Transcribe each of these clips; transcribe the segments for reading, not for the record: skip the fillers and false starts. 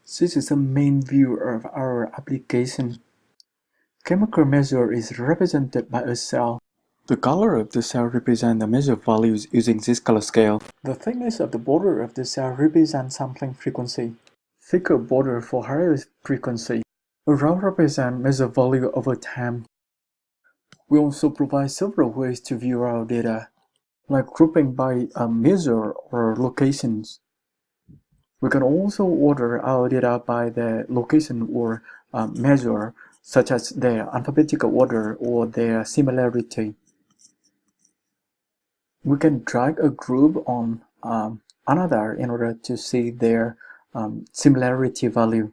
This is the main view of our application. Chemical measure is represented by a cell. The color of the cell represents the measured values using this color scale. The thickness of the border of the cell represents sampling frequency. Thicker border for higher frequency. A row represents measured value over time. We also provide several ways to view our data, like grouping by a measure or locations. We can also order our data by the location or measure, such as their alphabetical order or their similarity. We can drag a group on another in order to see their similarity value.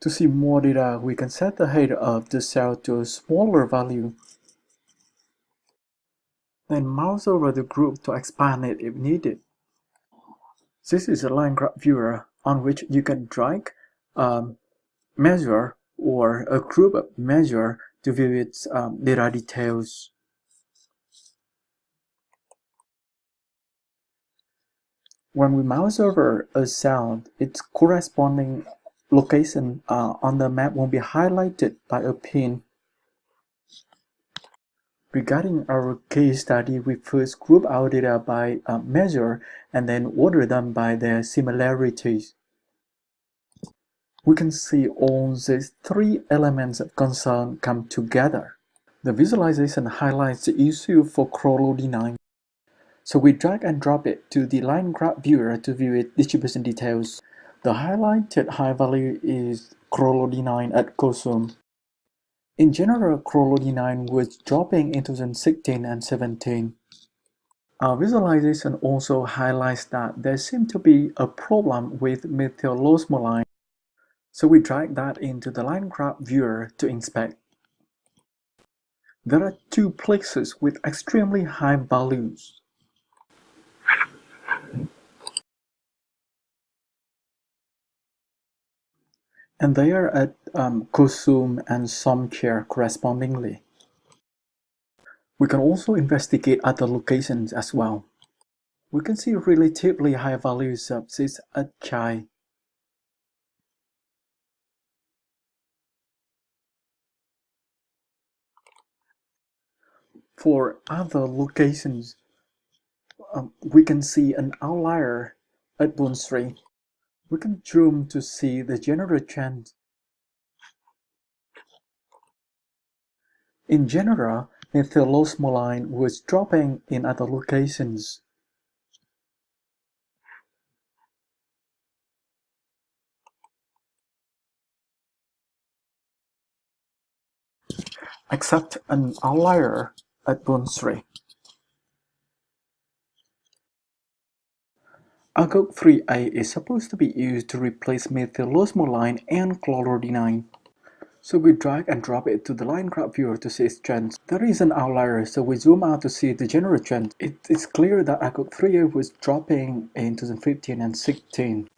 To see more data, we can set the height of the cell to a smaller value. Then mouse over the group to expand it if needed. This is a line graph viewer on which you can drag a measure or a group of measure to view its data details. When we mouse over a cell, its corresponding location on the map will be highlighted by a pin. Regarding our case study, we first group our data by measure and then order them by their similarities. We can see all these three elements of concern come together. The visualization highlights the issue for chlorine. So we drag and drop it to the line graph viewer to view its distribution details. The highlighted high value is chlorine at Kosum. In general, chlorine was dropping in 2016 and 17. Our visualization also highlights that there seems to be a problem with methylosmoline. So we drag that into the line graph viewer to inspect. There are two places with extremely high values. And they are at Kusum and Somchair correspondingly. We can also investigate other locations as well. We can see relatively high values of this at Chai. For other locations, we can see an outlier at Bonsri. We can zoom to see the general trend. In general, methylosmoline was dropping in other locations. Except an outlier at Bonsri. Agok 3A is supposed to be used to replace methylosmoline and chlorine. So we drag and drop it to the line graph viewer to see its trends. There is an outlier, so we zoom out to see the general trend. It is clear that Agok 3A was dropping in 2015 and 16.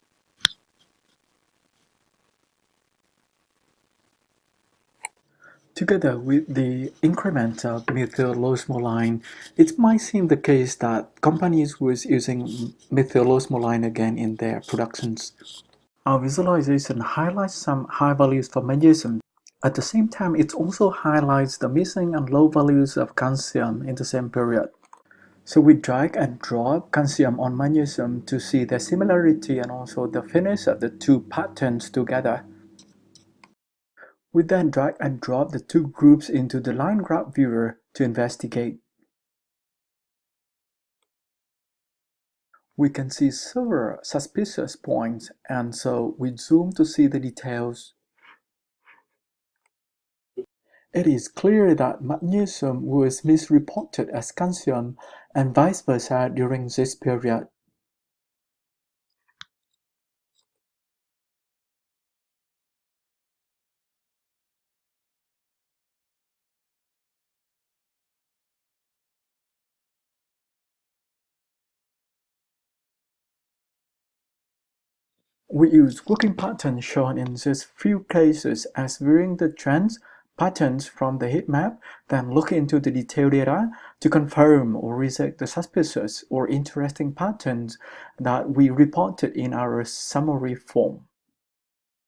Together with the increment of methylosmoline, it might seem the case that companies was using methylosmoline again in their productions. Our visualization highlights some high values for magnesium. At the same time, it also highlights the missing and low values of calcium in the same period. So we drag and drop calcium on magnesium to see the similarity and also the finish of the two patterns together. We then drag and drop the two groups into the line graph viewer to investigate. We can see several suspicious points, and so we zoom to see the details. It is clear that magnesium was misreported as calcium and vice versa during this period. We use working patterns shown in these few cases as viewing the trends, patterns from the heat map, then look into the detailed data to confirm or reject the suspicious or interesting patterns that we reported in our summary form.